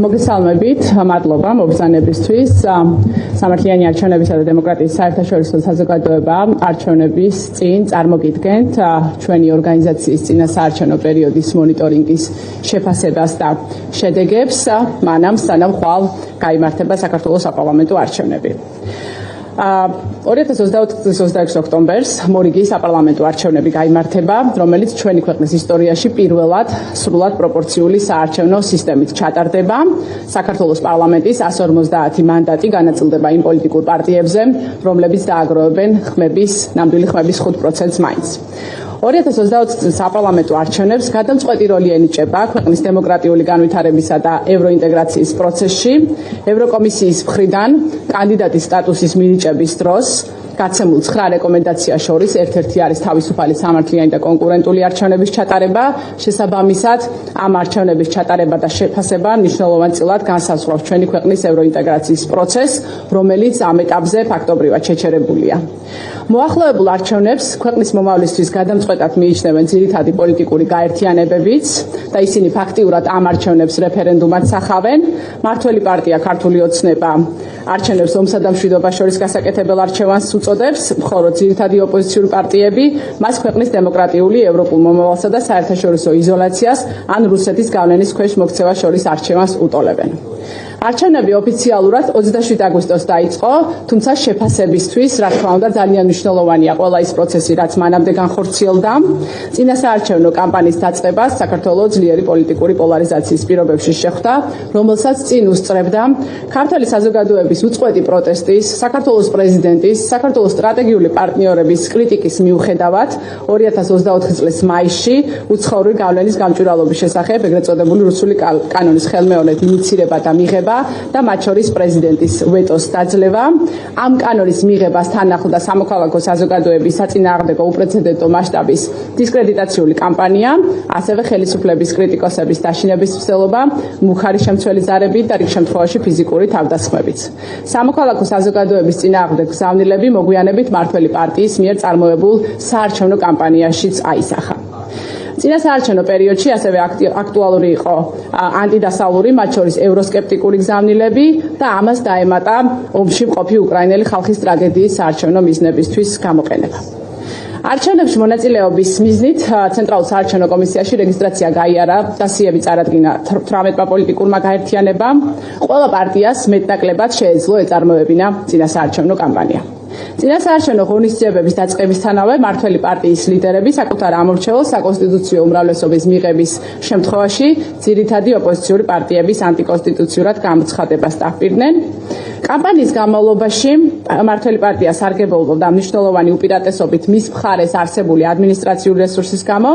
მოგესალმებით, მადლობა მობრძანებისთვის. სამართლიანი არჩევნებისა და დემოკრატიის საერთაშორისო საზოგადოება არჩევნების წინ წარმოგიდგენთ ჩვენი ორგანიზაციის წინასაარჩევნო პერიოდის მონიტორინგის შეფასებას და შედეგებს, მანამ სანამ ხვალ გაიმართება საქართველოს საპარლამენტო არჩევნები. 2024-26 ოქტომბერს მორიგი საპარლამენტო არჩევნები გაიმართება, რომელიც ჩვენი ქვეყნის ისტორიაში პირველად სრულად პროპორციული საარჩევნო სისტემით ჩატარდება. საქართველოს პარლამენტის 150 მანდატი განაწილდება იმ პოლიტიკურ პარტიებზე, რომლებიც დააგროვებენ ნამდვილი ხმების 5%-ს მაინც. 2024 საპარლამენტო არჩევნებს გადამწყვეტი როლი ენიჭება ქვეყნის დემოკრატიული განვითარებისა და ევროინტეგრაციის პროცესში. ევროკომისიის მხრიდან კანდიდატის სტატუსის მინიჭების დროს გაცემულ 9 რეკომენდაციას შორის ერთ-ერთი არის თავისუფალი, სამართლიანი და კონკურენტული არჩევნების ჩატარება. შესაბამისად, ამ არჩევნების ჩატარება და შეფასება მნიშვნელოვანწილად განსაზღვრავს ჩვენი ქვეყნის ევროინტეგრაციის პროცესს, რომელიც ამ ეტაპზე ფაქტობრივად შეჩერებულია. მოახლოებულ არჩევნებს ქვეყნის მომავლისთვის გადამწყვეტად მიიჩნევენ ძირითადი პოლიტიკური გაერთიანებებიც და ისინი ფაქტიურად ამ არჩევნებს რეფერენდუმად სახავენ. მმართველი პარტია ქართული ოცნება არჩევნებს ომსა და მშვიდობას შორის გასაკეთებელ არჩევანს უწოდებს, ხოლო ძირითადი ოპოზიციური პარტიები მას ქვეყნის დემოკრატიული ევროპულ მომავალსა და საერთაშორისო იზოლაციას ან რუსეთის გავლენის ქვეშ მოქცევას შორის არჩევანს უტოლებენ. არჩევნები ოფიციალურად 27 აგვისტოს დაიწყო, თუმცა შეფასებისთვის, რა თქმა უნდა, ძალიან მნიშვნელოვანია ყველა ის პროცესი, რაც მანამდე განხორციელდა. წინასაარჩევნო კამპანიის დაწყებას საქართველოს ძლიერი პოლიტიკური პოლარიზაციის პირობებში შეხვდა, რომელსაც წინ უსწრებდა ქართული საზოგადოების უწყვეტი პროტესტის, საქართველოს პრეზიდენტის, საქართველოს სტრატეგიული პარტნიორების კრიტიკის მიუხედავად 2024 წლის მაისში უცხოური გავლენის გამჭვირვალობის შესახებ ეგრეთ წოდებული რუსული კანონის ხელმეორედ ინიცირება და მიღება და მათ შორის პრეზიდენტის ვეტოს დაძლევა. ამ კანონის მიღებასთან ახლდა სამოქალაქო საზოგადოების საწინააღმდეგო უპრეცედენტო მასშტაბის დისკრედიტაციული კამპანია, ასევე ხელისუფლების კრიტიკოსების დაშინების მცდელობა, მუხარი შემცველი ზარებით და რიგ შემთხვევაში ფიზიკური თავდასხმებით. სამოქალაქო საზოგადოების წინააღმდეგ გზავნილები მოგვიანებით მმართველი პარტიის მიერ წარმოებულ საარჩევნო კამპანიაშიც აისახა. წინასაარჩევნო პერიოდში ასევე აქტუალური იყო ანტიდასავლური, მათ შორის ევროსკეპტიკური გზავნილები და ამას დაემატა ომში მყოფი უკრაინელი ხალხის ტრაგედიის საარჩევნო მიზნებისთვის გამოყენება. არჩევნებში მონაწილეობის მიზნით ცენტრალურ საარჩევნო კომისიაში რეგისტრაცია გაიარა და სიები წარადგინა 18 პოლიტიკურმა გაერთიანებამ. ყველა პარტიას მეტნაკლებად შეეძლო ეწარმოებინა წინასაარჩევნო კამპანია. წინასაარჩევნო ღონისძიებების დაწყებისთანავე მმართველი პარტიის ლიდერები საკუთარ ამორჩეულს საკონსტიტუციო უმრავლესობის მიღების შემთხვევაში ძირითადი ოპოზიციური პარტიების ანტიკონსტიტუციურად გამოცხადებას დაჰპირდნენ. კამპანიის განმავლობაში მმართველი პარტია სარგებლობდა მნიშვნელოვანი უპირატესობით მის მხარეს არსებული ადმინისტრაციული რესურსის გამო.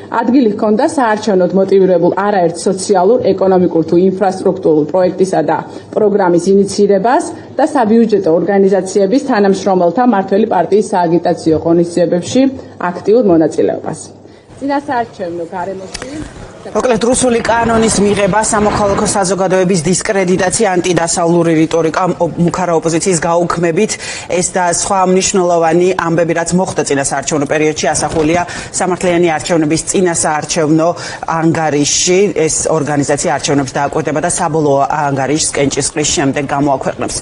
ადგილი ჰქონდა საარჩევნოდ მოტივირებულ არაერთ სოციალურ, ეკონომიკურ თუ ინფრასტრუქტურულ პროექტისა და პროგრამის ინიცირებას და საბიუჯეტო ორგანიზაციების თანამშრომელთა მმართველი პარტიის სააგიტაციო ღონისძიებებში აქტიურ მონაწილეობას. წინასაარჩევნო გარემოში მოკლედ რუსული კანონის მიღება, სამოქალაქო საზოგადოების დისკრედიტაცია, ანტიდასავლური რიტორიკა, მუქარა ოპოზიციის გაუქმებით, ეს და სხვა მნიშვნელოვანი ამბები, რაც მოხდა წინასაარჩევნო პერიოდში, ასახულია სამართლიანი არჩევნების წინასაარჩევნო ანგარიშში. ეს ორგანიზაცია არჩევნებს დააკვირდება და საბოლოო ანგარიშს კენჭისყრის შემდეგ გამოაქვეყნებს.